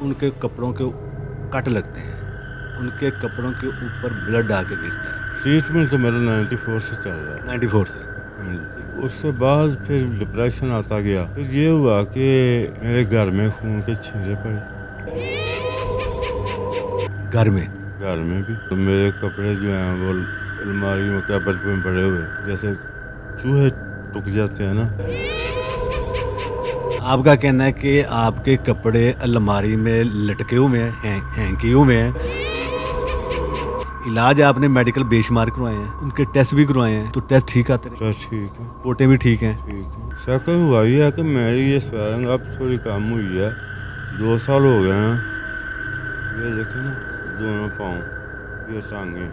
ان کے کپڑوں کے کٹ لگتے ہیں, ان کے کپڑوں کے اوپر بلڈ آ کے گرتا ہے. ٹریٹمنٹ تو میرا 94 سے چل رہا ہے. 94 سے. ہاں جی. اس کے بعد پھر ڈپریشن آتا گیا. پھر یہ ہوا کہ میرے گھر میں خون کے چھینٹے پڑے. گھر میں بھی تو میرے کپڑے جو ہیں وہ الماری میں کیبٹ میں پڑے ہوئے, جیسے چوہے ٹک جاتے ہیں نا. آپ کا کہنا ہے کہ آپ کے کپڑے الماری میں لٹکے ہوئے ہیں, ہینگ کیے ہوئے ہیں. علاج آپ نے میڈیکل بے شمار کروائے ہیں, ان کے ٹیسٹ بھی کروائے ہیں, تو ٹیسٹ ٹھیک آتے ہیں؟ ٹھیک ہے, رپورٹیں بھی ٹھیک ہیں. سیکنڈ ہوا یہ ہے کہ میری یہ سویلنگ اب تھوڑی کم ہوئی ہے. 2 سال ہو گئے ہیں. یہ دیکھیں نا, دونوں پاؤں, یہ ٹانگیں,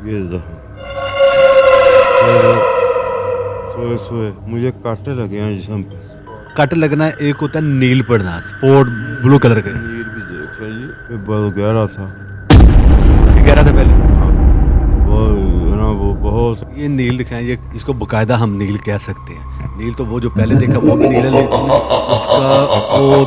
یہ زخم, سوئے مجھے کاٹے لگے ہیں جسم پہ. کٹ لگنا ایک ہوتا ہے نیل پڑنا, سپورٹ بلو کلر کے. نیل بھی دیکھ رہے جی, یہ بہت گہرا تھا. گہرا تھا پہلے, وہ بہت. یہ نیل دکھائیں, یہ جس کو باقاعدہ ہم نیل کہہ سکتے ہیں. نیل تو وہ جو پہلے دیکھا وہ بھی نیل ہے, لیکن اس کا وہ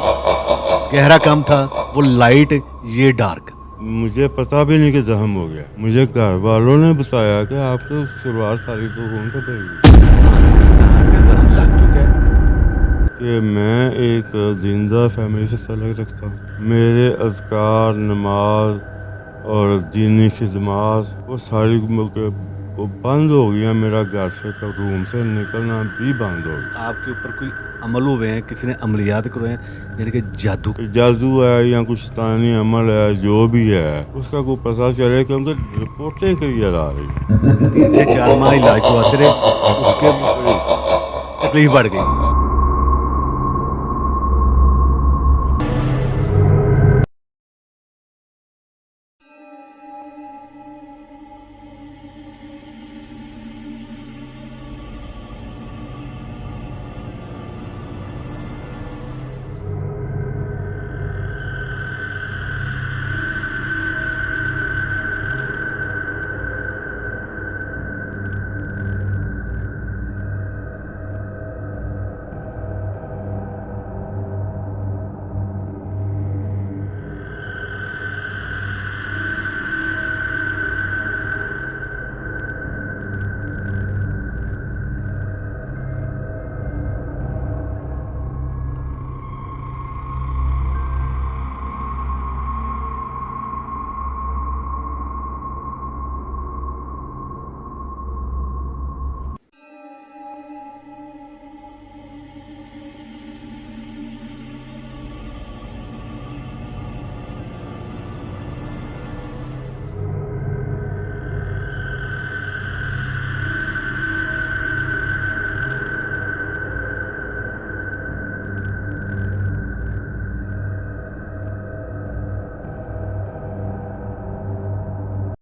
گہرا کم تھا, وہ لائٹ, یہ ڈارک. مجھے پتا بھی نہیں کہ زخم ہو گیا. مجھے گھر والوں نے بتایا کہ آپ کو شلوار ساری تو کون سا پڑے گی. زخم لگ چکا ہے کہ میں ایک زندہ فیملی سے تعلق رکھتا ہوں. میرے اذکار, نماز اور دینی خدمات وہ ساری وہ بند ہو گیا. میرا گھر سے روم سے نکلنا بھی بند ہو گیا. آپ کے اوپر کوئی عمل ہوئے ہیں, کسی نے عملیات کروے ہیں, یعنی کہ جادو ہے یا کچھ شیطانی عمل ہے, جو بھی ہے اس کا کوئی پتہ چلے, کیونکہ رپورٹیں کلیئر آ رہی ہیں. 3 سے 4 ماہ علاج کرواتے رہے, اس کے تکلیف بڑھ گئی.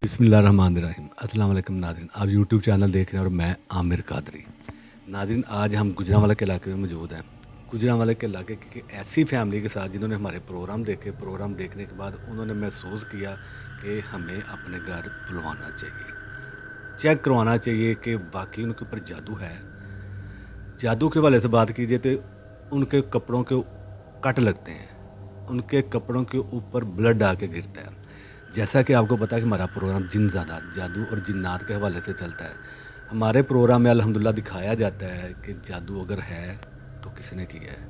بسم اللہ الرحمن الرحیم. السلام علیکم ناظرین, آپ یوٹیوب چینل دیکھ رہے ہیں اور میں عامر قادری. ناظرین, آج ہم گجرانوالہ کے علاقے میں موجود ہیں. گجرانوالہ کے علاقے کی ایسی فیملی کے ساتھ جنہوں نے ہمارے پروگرام دیکھنے کے بعد انہوں نے محسوس کیا کہ ہمیں اپنے گھر بلوانا چاہیے, چیک کروانا چاہیے کہ واقعی ان کے اوپر جادو ہے. جادو کے حوالے سے بات کیجیے تو ان کے کپڑوں کے کٹ لگتے ہیں, ان کے کپڑوں کے اوپر بلڈ آ کے گرتا ہے. جیسا کہ آپ کو پتا ہے کہ ہمارا پروگرام جن زادہ, جادو اور جنات کے حوالے سے چلتا ہے. ہمارے پروگرام میں الحمدللہ دکھایا جاتا ہے کہ جادو اگر ہے تو کس نے کیا ہے,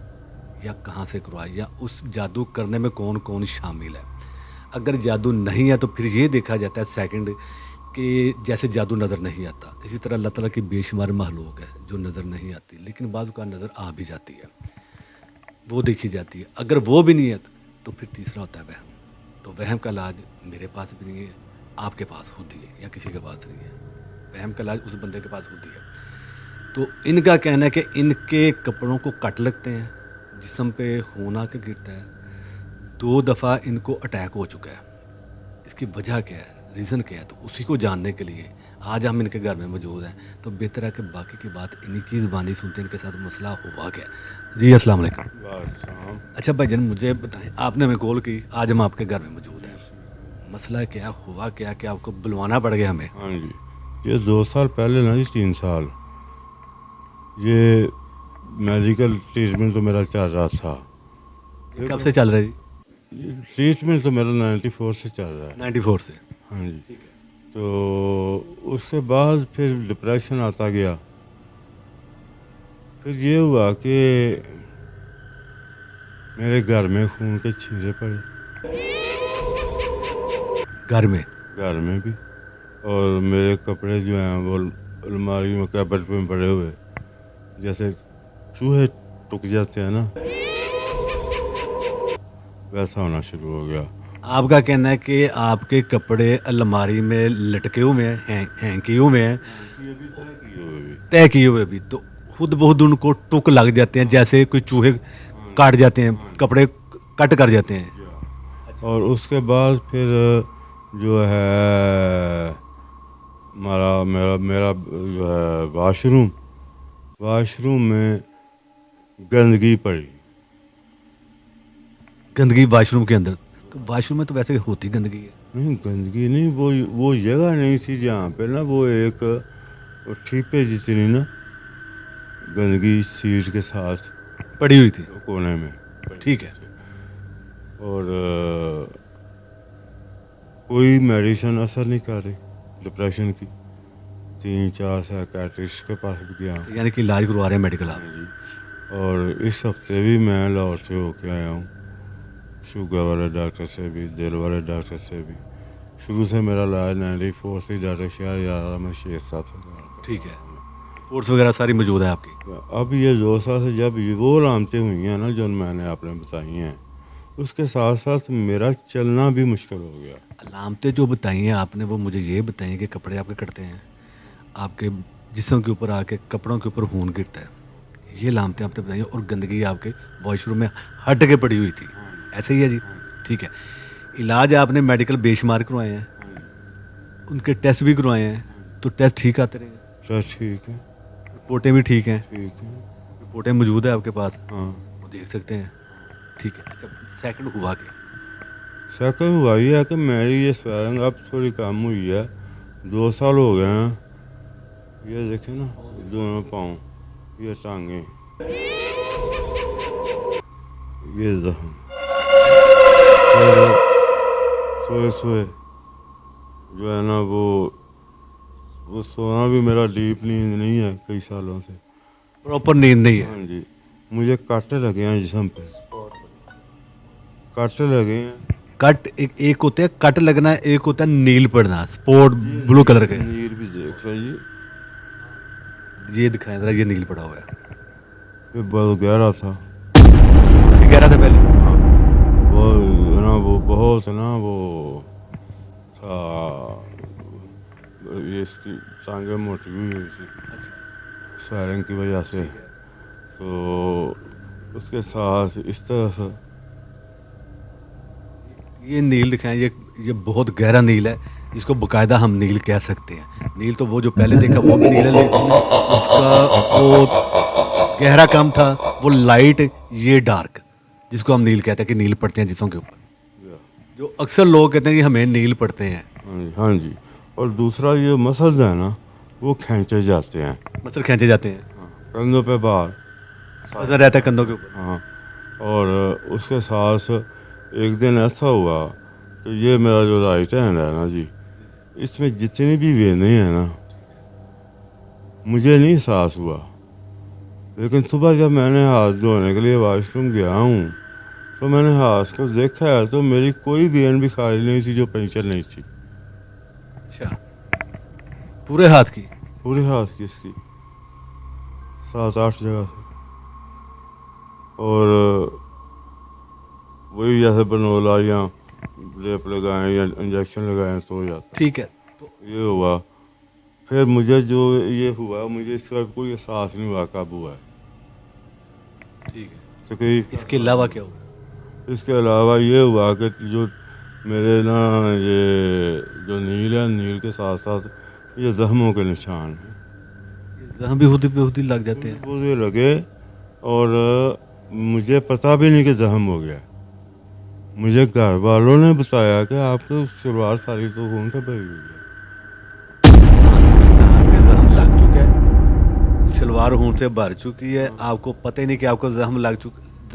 یا کہاں سے کروایا, یا اس جادو کرنے میں کون کون شامل ہے. اگر جادو نہیں ہے تو پھر یہ دیکھا جاتا ہے سیکنڈ کہ جیسے جادو نظر نہیں آتا, اسی طرح اللہ تعالیٰ کی بے شمار مخلوق ہے جو نظر نہیں آتی, لیکن بعض کا نظر آ بھی جاتی ہے, وہ دیکھی جاتی ہے. اگر وہ بھی نہیں ہے تو پھر تیسرا ہوتا ہے وہم. تو وہم کا علاج میرے پاس بھی نہیں ہے, آپ کے پاس ہوتی ہے, یا کسی کے پاس نہیں ہے. وہم کا علاج اس بندے کے پاس ہوتی ہے. تو ان کا کہنا ہے کہ ان کے کپڑوں کو کٹ لگتے ہیں, جسم پہ خون آ کے گرتا ہے. 2 دفعہ ان کو اٹیک ہو چکا ہے. اس کی وجہ کیا ہے, ریزن کیا ہے, تو اسی کو جاننے کے لیے آج ہم ان کے گھر میں موجود ہیں. تو بہتر ہے کہ باقی کی بات انہی کی زبانی سنتے ہیں, ان کے ساتھ مسئلہ ہوا کیا. جی السلام علیکم. اچھا بھائی جان, مجھے بتائیں, آپ نے ہمیں کال کی, آج ہم آپ کے گھر میں موجود ہیں. مسئلہ کیا ہوا, کیا کہ آپ کو بلوانا پڑ گیا ہمیں؟ ہاں جی, یہ 2 سال پہلے نا جی, 3 سال یہ میڈیکل ٹریٹمنٹ تو میرا چل رہا تھا. یہ کب سے چل رہا ہے جی؟ ٹریٹمنٹ تو میرا 94 سے چل رہا ہے. 94 سے. ہاں جی. تو اس کے بعد پھر ڈپریشن آتا گیا. پھر یہ ہوا کہ میرے گھر میں خون کے چھینٹے پڑے. گھر میں بھی. اور میرے کپڑے جو ہیں وہ الماری میں کیبٹ میں پڑے ہوئے, جیسے چوہے ٹک جاتے ہیں نا, ویسا ہونا شروع ہو گیا. آپ کا کہنا ہے کہ آپ کے کپڑے الماری میں لٹکے ہوئے ہیں, ہینگ کیے ہوئے ہیں, طے کیے ہوئے بھی, تو خود بخود ان کو ٹک لگ جاتے ہیں, جیسے کوئی چوہے کاٹ جاتے ہیں, کپڑے کٹ کر جاتے ہیں. اور اس کے بعد پھر جو ہے میرا جو ہے واش روم میں گندگی پڑی. گندگی واش روم کے اندر؟ تو واش روم میں تو ویسے ہوتی گندگی ہے. نہیں, گندگی نہیں, وہ جگہ نہیں تھی جہاں پہ نا وہ ایک ٹھیپے جتنی نا گندگی سیٹ کے ساتھ پڑی ہوئی تھی کونے میں. ٹھیک ہے. اور کوئی میڈیسن اثر نہیں کر رہی ڈپریشن کی. 3-4 سائیکیٹرسٹ کے پاس بھی گیا. یعنی کہ علاج کروا رہے ہیں میڈیکل آپ؟ جی. اور اس ہفتے بھی میں لاہور سے ہو کے آیا ہوں, شوگر والے ڈاکٹر سے بھی, دل والے ڈاکٹر سے بھی. شروع سے میرا علاج 94 سے ڈاکٹر شاہ یار میں 6-7 ہزار. ٹھیک ہے. رپورٹس وغیرہ ساری موجود ہیں آپ کی؟ اب یہ 2 سال سے جب وہ علامتیں ہوئی ہیں نا جو میں نے آپ نے بتائی ہیں, اس کے ساتھ ساتھ میرا چلنا بھی مشکل ہو گیا. علامتیں جو بتائی ہیں آپ نے وہ مجھے یہ بتائیں کہ کپڑے آپ کے کٹتے ہیں, آپ کے جسم کے اوپر آ کے کپڑوں کے اوپر خون گرتا ہے, یہ علامتیں آپ نے بتائی ہیں, اور گندگی آپ کے واش روم میں ہٹ کے پڑی ہوئی تھی, ایسے ہی ہے جی؟ ٹھیک ہے. علاج آپ نے میڈیکل بے شمار کروائے ہیں, ان کے ٹیسٹ بھی کروائے ہیں, تو ٹیسٹ ٹھیک آتے رہے ہیں؟ سر ٹھیک ہے. رپورٹیں بھی ٹھیک ہیں؟ ٹھیک ہے. رپورٹیں موجود ہیں آپ کے پاس؟ ہاں, وہ دیکھ سکتے ہیں. ٹھیک ہے. اچھا, سیکنڈ ہوا کہ شکل ہوا یہ ہے کہ میری یہ سویلنگ اب تھوڑی کم ہوئی ہے. 2 سال ہو گئے ہیں. یہ دیکھیں نا دونوں پاؤں, یہ ٹانگیں, یہ زخم. سوئے جو ہے نا وہ سونا بھی میرا ڈیپ نیند نہیں ہے کئی سالوں سے. پراپر نیند نہیں ہے؟ ہاں جی. مجھے کاٹے لگے ہیں جسم پہ, کاٹے لگے ہیں. کٹ ایک ہوتا ہے کٹ لگنا, ایک ہوتا ہے نیل پڑنا, اسپوٹ بلو کلر کے. نیل بھی دیکھ رہے جی, یہ دکھائیں ذرا, یہ نیل پڑا ہوا ہے. یہ بہت گہرا تھا. یہ گہرا تھا پہلے؟ وہ نا وہ بہت نا وہ تھا, یہ اس کی ٹانگیں موٹی ہوئی تھی سویلنگ کی وجہ سے. تو اس کے ساتھ اس طرح سے یہ نیل دکھائیں, یہ بہت گہرا نیل ہے, جس کو باقاعدہ ہم نیل کہہ سکتے ہیں. نیل تو وہ جو پہلے دیکھا وہ بھی نیل ہے, لیکن اس کا وہ گہرا کم تھا, وہ لائٹ, یہ ڈارک, جس کو ہم نیل کہتے ہیں کہ نیل پڑتے ہیں جسموں کے اوپر. جو اکثر لوگ کہتے ہیں کہ ہمیں نیل پڑتے ہیں. ہاں جی. اور دوسرا یہ مسلز ہے نا وہ کھینچے جاتے ہیں, مسل کھینچے جاتے ہیں, کندھوں پہ باہر وزن رہتا ہے کندھوں کے اوپر. ہاں. اور اس کے ساتھ ایک دن ایسا ہوا کہ یہ میرا جو رائٹ ہینڈ ہے نا جی, اس میں جتنی بھی وینیں ہیں نا مجھے نہیں احساس ہوا, لیکن صبح جب میں نے ہاتھ دھونے کے لیے واش روم گیا ہوں تو میں نے ہاتھ کو دیکھا ہے تو میری کوئی وین بھی خالی نہیں تھی جو پنچر نہیں تھی. اچھا, پورے ہاتھ کی؟ پورے ہاتھ کی, اس کی 7-8 جگہ سے. اور وہی جیسے بنولا یا لیپ لگائیں یا انجیکشن لگائیں تو ہو جاتا. ٹھیک ہے. یہ ہوا. پھر مجھے جو یہ ہوا مجھے اس کا کوئی احساس نہیں ہوا کب ہوا ہے. ٹھیک ہے. تو کہ اس کے علاوہ کیا ہوا؟ اس کے علاوہ یہ ہوا کہ جو میرے نا یہ جو نیل ہے, نیل کے ساتھ ساتھ یہ زخموں کے نشان ہیں. زخم بھی ہوتی لگ جاتے ہیں؟ مجھے لگے اور مجھے پتہ بھی نہیں کہ زخم ہو گیا. مجھے گھر والوں نے بتایا کہ آپ کو شلوار ساری تو خون سے بھری ہوئی ہے. زخم لگ چکا ہے, شلوار خون سے بھر چکی ہے, آپ کو پتہ ہی نہیں کہ آپ کو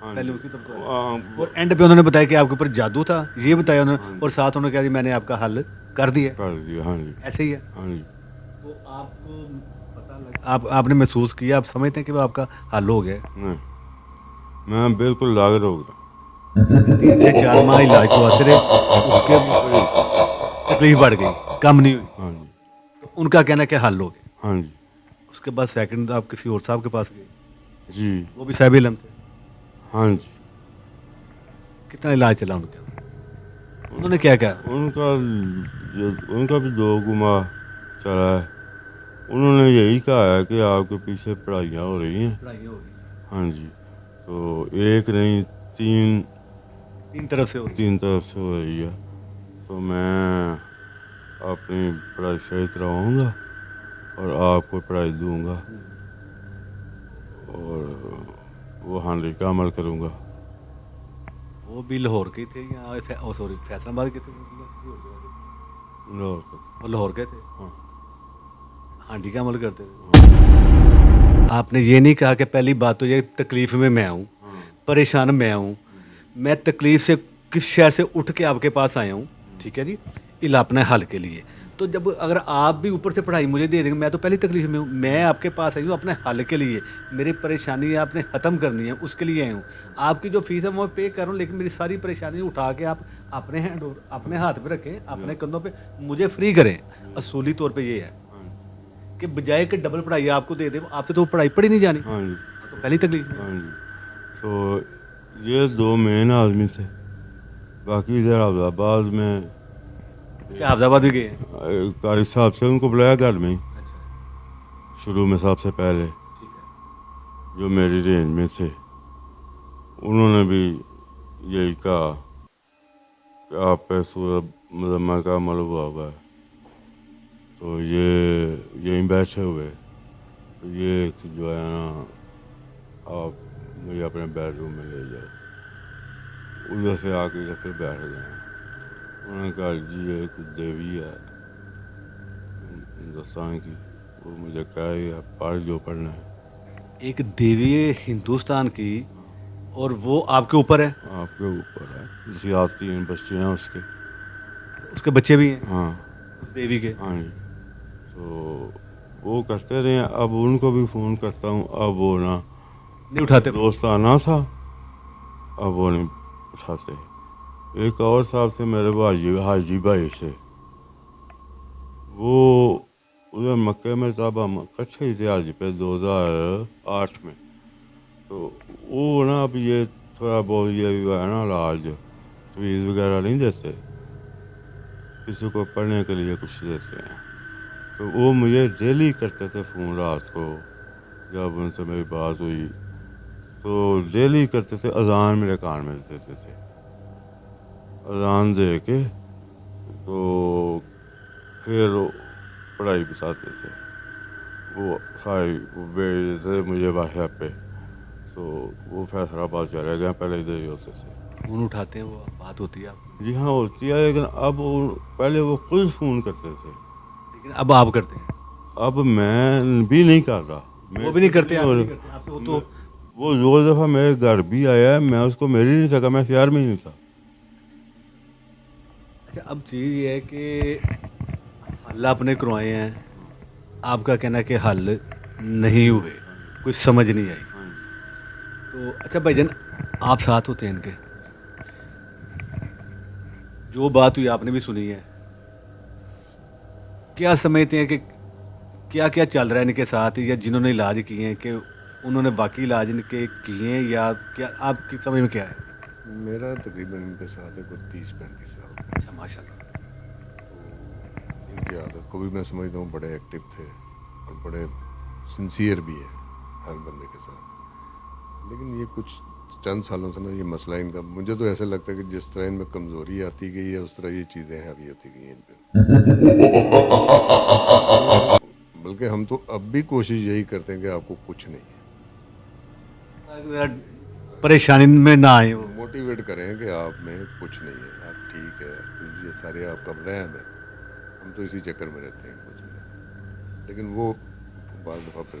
ہاں پہلے جی۔ اس کی طرف تو ہاں، اور اینڈ پہ انہوں نے بتایا کہ آپ کے اوپر جادو تھا، یہ بتایا انہوں نے، اور ساتھ انہوں نے کہا جی میں نے آپ کا حل کر دیا، کر دیا، ہاں جی، ایسے ہی ہے. ہاں جی۔ تو آپ کو پتہ لگا، آپ نے محسوس کیا، آپ سمجھتے ہیں کہ وہ آپ کا حل ہو گیا ہے؟ نہیں، میں بالکل لاغر ہو گیا۔ 3 سے 4 ماہ علاج کرواتے رہے، اس کے تکلیف بڑھ گئی، کم نہیں ہوئی، ہاں جی، تو ان کا کہنا ہے کہ حل ہو گیا. ہاں جی، اس کے بعد سیکنڈ آپ کسی اور صاحب کے پاس گئے، جی، وہ بھی صاحب علم تھے. ہاں جی۔ کتنا علاج چلا ان کا؟ انہوں نے کیا کہا؟ ان کا بھی 2 گما چلا ہے۔ انہوں نے یہی کہا ہے کہ آپ کے پیچھے پڑھائیاں ہو رہی ہیں، پڑھائی ہوگی، ہاں جی، تو ایک نہیں 3 3 طرف سے ہوگی. 3 طرف سے ہو رہی ہے، تو میں اپنی پڑھائی شروع کرواؤں گا اور آپ کو پڑھائی دوں گا اور وہ حملے کا عمل کروں گا۔ وہ بھی لاہور کے تھے یا سوری فیصل آباد کے تھے؟ لاہور کا، وہ لاہور کے تھے، ہاں، ہانڈی کا عمل کرتے تھے. آپ نے یہ نہیں کہا کہ پہلی بات تو یہ تکلیف میں ہوں، پریشان میں ہوں، میں تکلیف سے کس شہر سے اٹھ کے آپ کے پاس آیا ہوں، ٹھیک ہے جی، اپنے حل کے لیے. تو جب اگر آپ بھی اوپر سے پڑھائی مجھے دے دیں گے، میں تو پہلی تکلیف میں ہوں، میں آپ کے پاس آئی ہوں اپنے حل کے لیے، میری پریشانی آپ نے ختم کرنی ہے، اس کے لیے آئی ہوں. آپ کی جو فیس ہے وہ پے کر رہا ہوں، لیکن میری ساری پریشانی اٹھا کے آپ اپنے ہینڈ اپنے ہاتھ پہ رکھیں، اپنے کندھوں پہ مجھے فری کریں. اصولی طور پہ یہ ہے کہ بجائے کہ ڈبل پڑھائی آپ کو دے دے، آپ سے تو وہ پڑھائی پڑھی نہیں جانی، ہاں جی، تو پہلی تکلیف میں. ہاں جی۔ تو یہ 2 مین آدمی تھے، باقی ادھر حافظ آباد میں اچھا حافظ آباد بھی گئے ہیں؟ قاری صاحب سے ان کو بلایا گھر میں ہی، اچھا شروع میں سب سے پہلے ٹھیک ہے. جو میری رینج میں تھے، انہوں نے بھی یہی کہا کہ آپ پہ سورہ مزمہ کا عمل ہوا ہے، تو یہ یہیں بیٹھے ہوئے، تو یہ جو ہے نا آپ مجھے اپنے بیڈ روم میں لے جاؤ. ادھر سے آ کے پھر بیٹھ گئے ہیں. انہوں نے کہا جی یہ ایک دیوی ہے ہندوستان کی، وہ مجھے کہا یہ پڑھ جو پڑھنا ہے. ایک دیوی ہے ہندوستان کی اور وہ آپ کے اوپر ہے؟ آپ کے اوپر ہے، جیسے آپ 3 بچے ہیں اس کے بچے بھی ہیں ہاں، اس دیوی کے؟ ہاں جی. تو وہ کرتے رہے ہیں، اب ان کو بھی فون کرتا ہوں، اب وہ نا نہیں اٹھاتے؟ دوستانہ تھا، اب وہ نہیں اٹھاتے. ایک اور صاحب سے میرے حاجی بھائی سے، وہ ادھر مکے میں تب ہم اکٹھے ہی تھے حاجی پہ 2008 میں. تو وہ نا اب یہ تھوڑا بہت یہ ہے نا علاج فیس وغیرہ نہیں دیتے، کسی کو پڑھنے کے لیے کچھ دیتے ہیں. تو وہ مجھے ڈیلی کرتے تھے فون رات کو، جب ان سے میری بات ہوئی تو ڈیلی کرتے تھے، اذان میرے کان میں دیتے تھے، اذان دے کے تو پھر پڑھائی بتاتے تھے. وہ ساری وہ بھیجتے تھے مجھے واٹس ایپ پہ، تو وہ فیصل آباد چلے گئے، پہلے ادھر ہی ہوتے تھے. فون اٹھاتے ہیں، وہ بات ہوتی ہے آپ کی؟ جی ہاں ہوتی ہے، لیکن اب پہلے وہ خود فون کرتے تھے، لیکن اب آپ کرتے ہیں؟ اب میں بھی نہیں کر رہا. وہ بھی نہیں کرتے، آپ بھی نہیں کرتے، آپ سے وہ تو وہ 2 دفعہ میرے گھر بھی آیا ہے، میں اس کو مل ہی نہیں سکا، میں شہر میں ہی نہیں تھا. اچھا اب چیز یہ ہے کہ حل آپ نے کروائے ہیں، آپ کا کہنا ہے کہ حل نہیں ہوئے، کچھ سمجھ نہیں آئی. تو اچھا بھائی جان، آپ ساتھ ہوتے ہیں ان کے، جو بات ہوئی آپ نے بھی سنی ہے، کیا سمجھتے ہیں کہ کیا کیا چل رہا ہے ان کے ساتھ، یا جنہوں نے علاج کیے ہیں کہ انہوں نے باقی علاج ان کے کیے ہیں، یا کیا آپ کی سمجھ میں کیا ہے؟ میرا تقریباً ان کے ساتھ ہے کوئی 30-35 سال. اچھا ماشاء اللہ. تو ان کی عادت کو بھی میں سمجھتا ہوں بڑے ایکٹیو تھے اور بڑے سنسیئر بھی ہے ہر بندے کے ساتھ. لیکن یہ کچھ چند سالوں سے نا یہ مسئلہ ان کا، مجھے تو ایسا لگتا ہے کہ جس طرح ان میں کمزوری آتی گئی ہے اس طرح یہ چیزیں حاوی ہوتی گئی ہیں ان پہ. بلکہ ہم تو اب بھی کوشش یہی کرتے ہیں کہ آپ کو کچھ نہیں ہے، پریشانی میں نہ آئے وہ. موٹیویٹ کریں کہ آپ میں کچھ نہیں ہے، آپ ٹھیک ہے، یہ سارے آپ کا وہم ہے. ہم تو اسی چکر میں رہتے ہیں کچھ نہیں. لیکن وہ بعض دفعہ پھر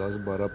10 12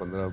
15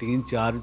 3 4